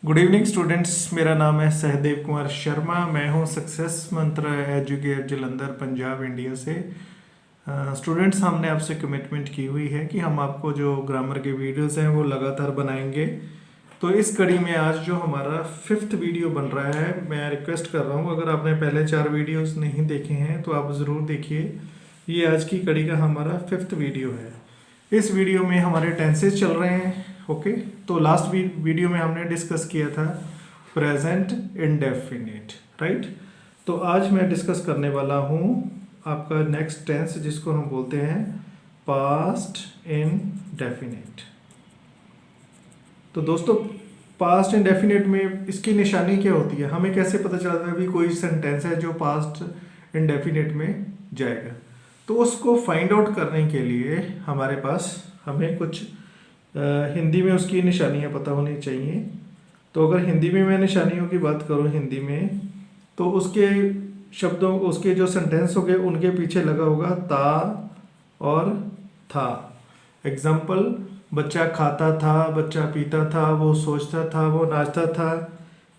Good evening students, मेरा नाम है सहदेव कुमार शर्मा। मैं हूं सक्सेस मंत्र एजुकेट जलंधर पंजाब इंडिया से। स्टूडेंट्स, हमने आपसे कमिटमेंट की हुई है कि हम आपको जो ग्रामर के वीडियोस हैं वो लगातार बनाएंगे। तो इस कड़ी में आज जो हमारा 5th वीडियो बन रहा है, मैं रिक्वेस्ट कर रहा हूं अगर आपने पहले 4 वीडियोस नहीं देखे हैं तो आप ज़रूर देखिए। ये आज की कड़ी का हमारा 5th वीडियो है। इस वीडियो में हमारे टेंसेस चल रहे हैं। ओके, तो लास्ट वीडियो में हमने डिस्कस किया था प्रेजेंट इंडेफिनिट, राइट। तो आज मैं डिस्कस करने वाला हूँ आपका नेक्स्ट टेंस, जिसको हम बोलते हैं पास्ट इंडेफिनिट। तो दोस्तों, पास्ट इंडेफिनिट में इसकी निशानी क्या होती है, हमें कैसे पता चलता है भी कोई सेंटेंस है जो पास्ट इंडेफिनिट में जाएगा। तो उसको फाइंड आउट करने के लिए हमारे पास हमें कुछ हिंदी में उसकी निशानियाँ पता होनी चाहिए। तो अगर हिंदी में मैं निशानियों की बात करूँ हिंदी में, तो उसके शब्दों, उसके जो सेंटेंस हो गए उनके पीछे लगा होगा ता और था। एग्जाम्पल, बच्चा खाता था, बच्चा पीता था, वो सोचता था, वो नाचता था,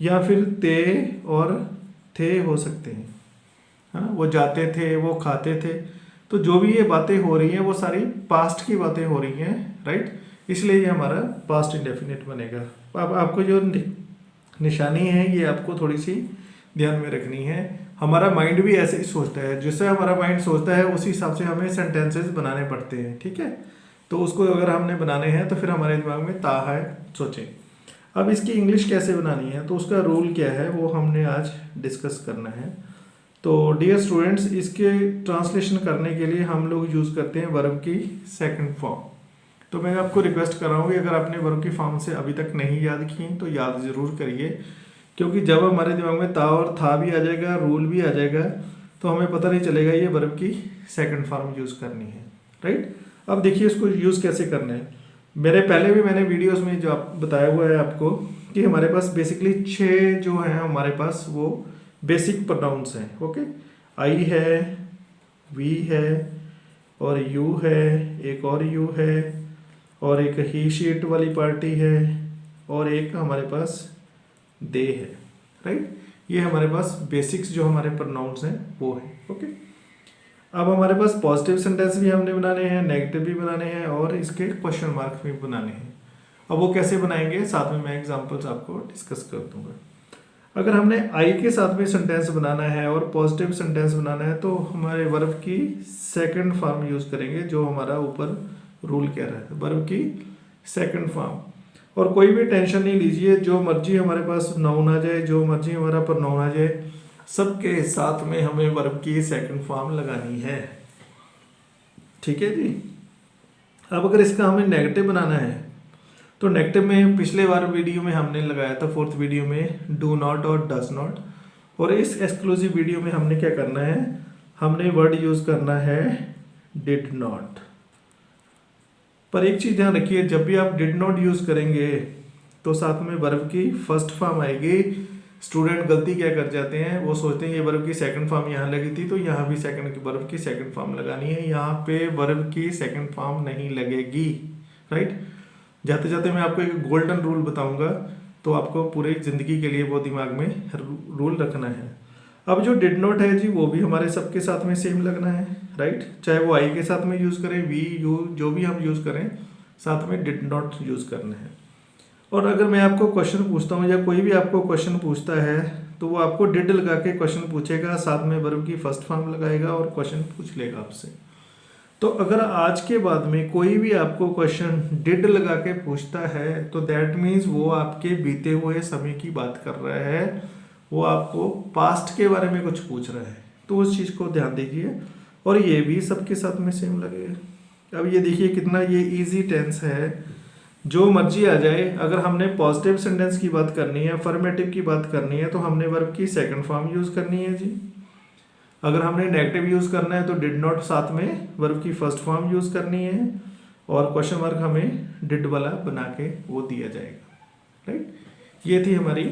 या फिर ते और थे हो सकते हैं। हाँ, वो जाते थे, वो खाते थे। तो जो भी ये बातें हो रही हैं वो सारी पास्ट की बातें हो रही हैं, राइट। इसलिए ये हमारा पास्ट इंडेफिनिट बनेगा। अब आपको जो निशानी है ये आपको थोड़ी सी ध्यान में रखनी है। हमारा माइंड भी ऐसे ही सोचता है, जैसे हमारा माइंड सोचता है उसी हिसाब से हमें सेंटेंसेस बनाने पड़ते हैं, ठीक है। तो उसको अगर हमने बनाने हैं तो फिर हमारे दिमाग में ता है सोचें। अब इसकी इंग्लिश कैसे बनानी है, तो उसका रूल क्या है वो हमने आज डिस्कस करना है। तो डियर स्टूडेंट्स, इसके ट्रांसलेशन करने के लिए हम लोग यूज़ करते हैं वर्ब की सेकंड फॉर्म। तो मैं आपको रिक्वेस्ट कर रहा हूँ कि अगर आपने वर्ब की फॉर्म से अभी तक नहीं याद की तो याद ज़रूर करिए, क्योंकि जब हमारे दिमाग में ता और था भी आ जाएगा, रूल भी आ जाएगा, तो हमें पता नहीं चलेगा ये वर्ब की सेकंड फॉर्म यूज़ करनी है, राइट। अब देखिए इसको यूज़ कैसे करना है। मैंने वीडियोस में जो आप बताया हुआ है आपको कि हमारे पास बेसिकली 6 जो हैं हमारे पास वो बेसिक प्रोनाउंस हैं। ओके, आई है, वी है, और यू है, एक और यू है, और एक ही शीट वाली पार्टी है, और एक हमारे पास दे है, राइट। ये हमारे पास बेसिक्स जो हमारे प्रोनाउंस हैं वो है। ओके, अब हमारे पास पॉजिटिव सेंटेंस भी हमने बनाने हैं, नेगेटिव भी बनाने हैं, और इसके क्वेश्चन मार्क भी बनाने हैं। अब वो कैसे बनाएंगे, साथ में मैं एग्जांपल्स आपको डिस्कस कर दूंगा। अगर हमने आई के साथ में सेंटेंस बनाना है और पॉजिटिव सेंटेंस बनाना है तो हमारे वर्ब की सेकंड फॉर्म यूज़ करेंगे, जो हमारा ऊपर रूल कह रहा है, वर्ब की सेकंड फॉर्म। और कोई भी टेंशन नहीं लीजिए, जो मर्जी हमारे पास नाउन आ जाए, जो मर्जी हमारा प्रोनाउन आ जाए, सबके साथ में हमें वर्ब की सेकंड फॉर्म लगानी है, ठीक है जी। अब अगर इसका हमें नेगेटिव बनाना है तो नेगेटिव में पिछले बार वीडियो में हमने लगाया था 4th वीडियो में डू नॉट और डज नॉट, और इस एक्सक्लूसिव वीडियो में हमने क्या करना है, हमने वर्ड यूज करना है डिड नॉट। पर एक चीज ध्यान रखिए, जब भी आप डिड नॉट यूज करेंगे तो साथ में वर्ब की फर्स्ट फॉर्म आएगी। स्टूडेंट गलती क्या कर जाते हैं, वो सोचते हैं ये वर्ब की सेकंड फॉर्म यहाँ लगी थी तो यहाँ भी वर्ब की सेकंड फॉर्म लगानी है। यहाँ पे वर्ब की सेकंड फॉर्म नहीं लगेगी, राइट। जाते जाते मैं आपको एक गोल्डन रूल बताऊंगा, तो आपको पूरी जिंदगी के लिए वो दिमाग में रूल रखना है। अब जो डिड नॉट है जी, वो भी हमारे सबके साथ में सेम लगना है, राइट। चाहे वो आई के साथ में यूज़ करें, वी, यू, जो भी हम यूज़ करें, साथ में डिड नॉट यूज़ करना है। और अगर मैं आपको क्वेश्चन पूछता हूँ या कोई भी आपको क्वेश्चन पूछता है तो वो आपको डिड लगा के क्वेश्चन पूछेगा, साथ में वर्ब की फर्स्ट फॉर्म लगाएगा और क्वेश्चन पूछ लेगा आपसे। तो अगर आज के बाद में कोई भी आपको क्वेश्चन डिड लगा के पूछता है तो दैट मीन्स वो आपके बीते हुए समय की बात कर रहा है, वो आपको पास्ट के बारे में कुछ पूछ रहा है। तो उस चीज़ को ध्यान दीजिए, और ये भी सबके साथ में सेम लगेगा। अब ये देखिए कितना ये इजी टेंस है, जो मर्जी आ जाए। अगर हमने पॉजिटिव सेंटेंस की बात करनी है, अफर्मेटिव की बात करनी है, तो हमने वर्ब की सेकंड फॉर्म यूज़ करनी है जी। अगर हमने नेगेटिव यूज़ करना है तो डिड नॉट साथ में वर्ब की फर्स्ट फॉर्म यूज़ करनी है, और क्वेश्चन मार्क हमें डिड वाला बना के वो दिया जाएगा, राइट। ये थी हमारी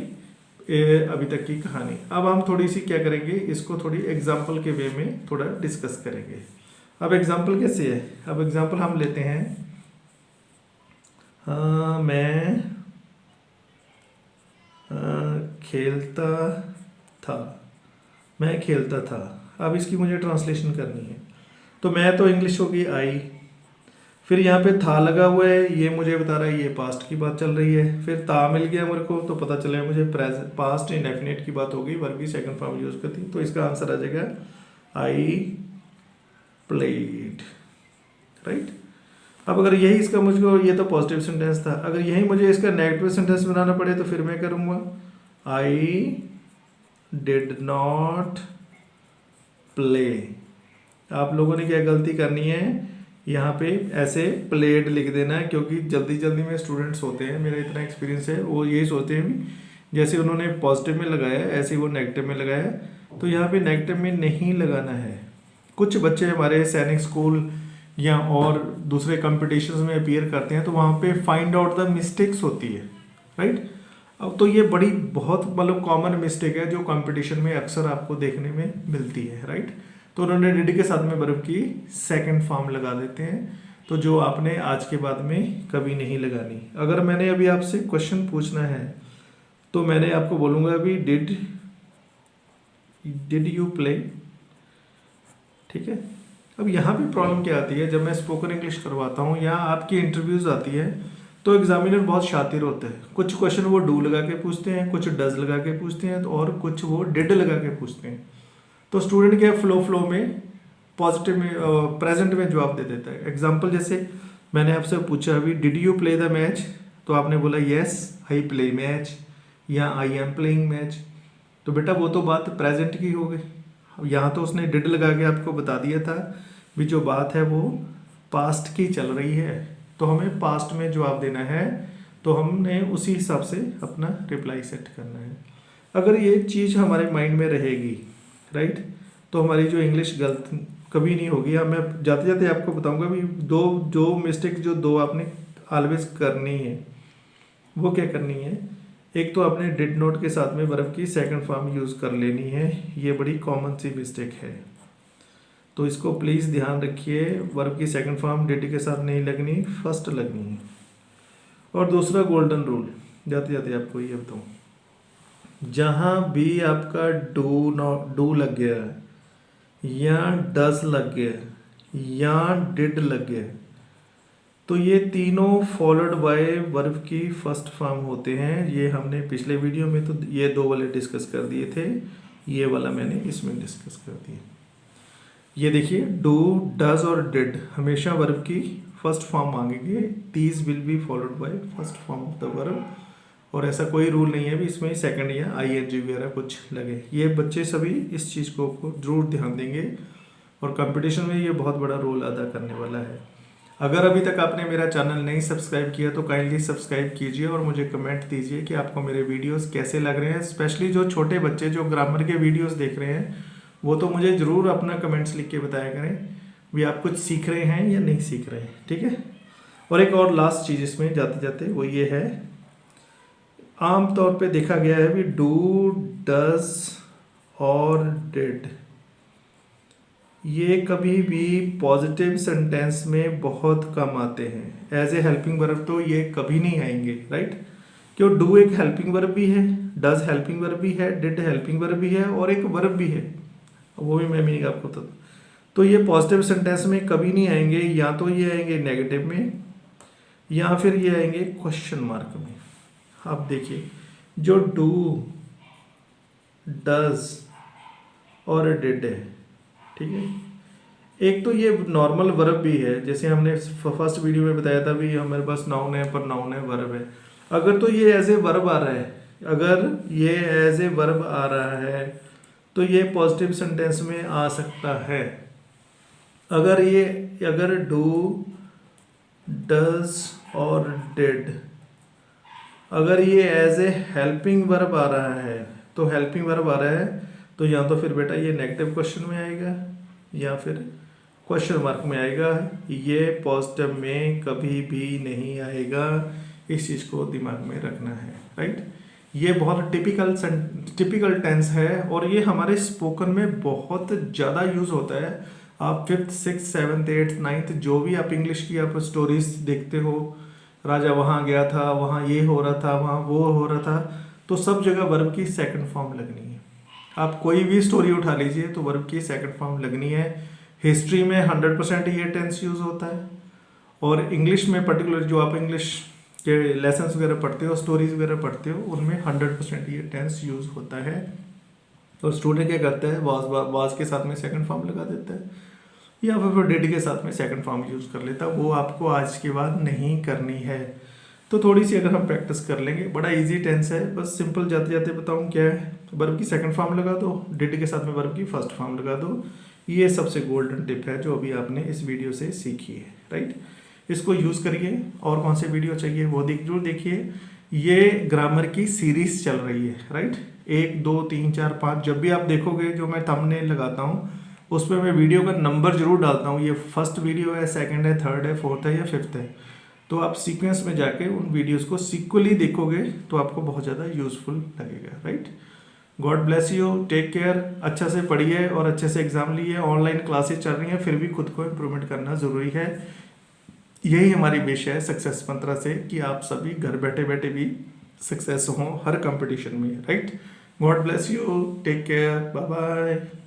अभी तक की कहानी। अब हम थोड़ी सी क्या करेंगे, इसको थोड़ी एग्जाम्पल के वे में थोड़ा डिस्कस करेंगे। अब एग्जाम्पल कैसे है, अब एग्जाम्पल हम लेते हैं, मैं खेलता था, मैं खेलता था। अब इसकी मुझे ट्रांसलेशन करनी है। तो मैं तो इंग्लिश होगी आई, फिर यहाँ पे था लगा हुआ है, ये मुझे बता रहा है ये पास्ट की बात चल रही है। फिर था मिल गया मेरे को, तो पता चला मुझे प्रेजेंट पास्ट इंडेफिनिट की बात होगी, वर्ब की सेकंड फॉर्म यूज करती। तो इसका आंसर आ जाएगा आई प्लेड, राइट। अब अगर यही इसका मुझको, ये तो पॉजिटिव सेंटेंस था, अगर यही मुझे इसका नेगेटिव सेंटेंस बनाना पड़े तो फिर मैं करूँगा आई डिड नॉट प्ले। आप लोगों ने क्या गलती करनी है, यहाँ पे ऐसे प्लेड लिख देना है, क्योंकि जल्दी जल्दी में स्टूडेंट्स होते हैं, मेरा इतना एक्सपीरियंस है, वो यही सोचते हैं भी जैसे उन्होंने पॉजिटिव में लगाया ऐसे ही वो नेगेटिव में लगाया। तो यहाँ पे नेगेटिव में नहीं लगाना है। कुछ बच्चे हमारे सैनिक स्कूल या और दूसरे कॉम्पिटिशन्स में अपीयर करते हैं, तो वहाँ पे फाइंड आउट द मिस्टेक्स होती है, राइट। अब तो ये बड़ी बहुत मतलब कॉमन मिस्टेक है जो कंपटीशन में अक्सर आपको देखने में मिलती है, राइट। तो उन्होंने डिड के साथ में वर्ब की सेकंड फॉर्म लगा देते हैं, तो जो आपने आज के बाद में कभी नहीं लगानी। अगर मैंने अभी आपसे क्वेश्चन पूछना है तो मैंने आपको बोलूँगा अभी डिड यू प्ले, ठीक है। अब यहाँ पे प्रॉब्लम क्या आती है, जब मैं स्पोकन इंग्लिश करवाता हूँ या आपकी इंटरव्यूज आती है, तो एग्जामिनर बहुत शातिर होते हैं। कुछ क्वेश्चन वो डू लगा के पूछते हैं, कुछ डज लगा के पूछते हैं, और कुछ वो डिड लगा के पूछते हैं। तो स्टूडेंट क्या फ्लो में पॉजिटिव में प्रेजेंट में जवाब दे देता है। एग्जाम्पल जैसे मैंने आपसे पूछा अभी did you play the match, तो आपने बोला यस आई प्ले मैच या आई एम प्लेइंग मैच। तो बेटा वो तो बात प्रेजेंट की हो गई। यहाँ तो उसने डिड लगा के आपको बता दिया था भी जो बात है वो पास्ट की चल रही है, तो हमें पास्ट में जवाब देना है, तो हमने उसी हिसाब से अपना रिप्लाई सेट करना है। अगर ये चीज़ हमारे माइंड में रहेगी, राइट, तो हमारी जो इंग्लिश गलत कभी नहीं होगी। अब मैं जाते जाते आपको बताऊंगा भी दो मिस्टेक जो दो आपने ऑलवेज करनी है, वो क्या करनी है। एक तो आपने डिड नॉट के साथ में वर्ब की सेकंड फॉर्म यूज़ कर लेनी है, ये बड़ी कॉमन सी मिस्टेक है, तो इसको प्लीज़ ध्यान रखिए। वर्ब की सेकंड फॉर्म डिड के साथ नहीं लगनी, फर्स्ट लगनी है। और दूसरा गोल्डन रूल जाते जाते आपको ये बताऊँ, जहाँ भी आपका डू लग गया या डज लग गया या डिड लग गया, तो ये तीनों फॉलोड बाय वर्ब की फर्स्ट फॉर्म होते हैं। ये हमने पिछले वीडियो में तो ये दो वाले डिस्कस कर दिए थे, ये वाला मैंने इसमें डिस्कस कर दिया। ये देखिए डू डज और डिड हमेशा वर्ब की फर्स्ट फॉर्म मांगेंगे, these will be followed by first form of the verb, और ऐसा कोई रूल नहीं है भी इसमें सेकंड या आईएनजी वगैरह कुछ लगे। ये बच्चे सभी इस चीज़ को जरूर ध्यान देंगे, और कंपटीशन में ये बहुत बड़ा रोल अदा करने वाला है। अगर अभी तक आपने मेरा चैनल नहीं सब्सक्राइब किया तो काइंडली सब्सक्राइब कीजिए और मुझे कमेंट दीजिए कि आपको मेरे वीडियोस कैसे लग रहे हैं। स्पेशली जो छोटे बच्चे जो ग्रामर के वीडियोस देख रहे हैं, वो तो मुझे ज़रूर अपना कमेंट्स लिख के बताया करें भी आप कुछ सीख रहे हैं या नहीं सीख रहे हैं, ठीक है। और एक और लास्ट चीज़ इसमें जाते जाते वो ये है, आम तौर पे देखा गया है भी डू डज और डिड ये कभी भी पॉजिटिव सेंटेंस में बहुत कम आते हैं। एज ए हेल्पिंग वर्ब तो ये कभी नहीं आएंगे, राइट। क्यों, डू एक हेल्पिंग वर्ब भी है, डज हेल्पिंग वर्ब भी है, डिड हेल्पिंग वर्ब भी है, और एक वर्ब भी है, वो भी मैं मीनिंग आपको बता दूं। तो ये पॉजिटिव सेंटेंस में कभी नहीं आएंगे, या तो ये आएंगे नेगेटिव में या फिर ये आएंगे क्वेश्चन मार्क में। आप देखिए जो डू डज और डिड है, ठीक है, एक तो ये नॉर्मल वर्ब भी है, जैसे हमने फर्स्ट वीडियो में बताया था भी हमारे पास नाउन है पर नाउन है वर्ब है। अगर तो ये एज ए वर्ब आ रहा है, अगर ये एज ए वर्ब आ रहा है तो ये पॉजिटिव सेंटेंस में आ सकता है। अगर डू डज और डिड अगर ये एज ए हेल्पिंग वर्ब आ रहा है, तो हेल्पिंग वर्ब आ रहा है तो या तो फिर बेटा ये नेगेटिव क्वेश्चन में आएगा या फिर क्वेश्चन मार्क में आएगा, ये पॉजिटिव में कभी भी नहीं आएगा। इस चीज़ को दिमाग में रखना है, राइट। ये बहुत टिपिकल टेंस है और ये हमारे स्पोकन में बहुत ज़्यादा यूज़ होता है। आप 5th 6th 7th 8th 9th जो भी आप इंग्लिश की आप स्टोरीज देखते हो, राजा वहाँ गया था, वहाँ ये हो रहा था, वहाँ वो हो रहा था, तो सब जगह वर्ब की सेकंड फॉर्म लगनी है। आप कोई भी स्टोरी उठा लीजिए तो वर्ब की सेकंड फॉर्म लगनी है। हिस्ट्री में 100% ये टेंस यूज़ होता है, और इंग्लिश में पर्टिकुलर जो आप इंग्लिश के लेसन्स वगैरह पढ़ते हो, स्टोरीज वगैरह पढ़ते हो, उनमें 100% ये टेंस यूज़ होता है। और स्टूडेंट क्या करता है, वाज के साथ में सेकंड फॉर्म लगा देता है, या फिर डिड के साथ में सेकंड फॉर्म यूज़ कर लेता है। वो आपको आज के बाद नहीं करनी है। तो थोड़ी सी अगर हम प्रैक्टिस कर लेंगे, बड़ा इजी टेंस है, बस सिंपल जाते जाते बताऊँ क्या है। वर्ब की सेकंड फॉर्म लगा दो, डिड के साथ में वर्ब की फर्स्ट फॉर्म लगा दो। ये सबसे गोल्डन टिप है जो अभी आपने इस वीडियो से सीखी है, राइट। इसको यूज़ करिए। और कौन से वीडियो चाहिए वो जरूर देखिए। ये ग्रामर की सीरीज चल रही है, राइट। 1 2 3 4 5 जब भी आप देखोगे जो मैं थंबनेल लगाता हूँ उसमें मैं वीडियो का नंबर जरूर डालता हूँ। ये फर्स्ट वीडियो है, सेकंड है, थर्ड है, फोर्थ है या फिफ्थ है। तो आप सीक्वेंस में जाके उन वीडियोस को सिक्वली देखोगे तो आपको बहुत ज़्यादा यूजफुल लगेगा, right. God bless you, take care. अच्छा से पढ़िए और अच्छे से एग्जाम लिए। ऑनलाइन क्लासेस चल रही हैं, फिर भी खुद को इम्प्रूवमेंट करना ज़रूरी है। यही हमारी विश है सक्सेस मंत्रा से, कि आप सभी घर बैठे बैठे भी सक्सेस हों हर कंपटीशन में, right. God bless you, take care, bye bye.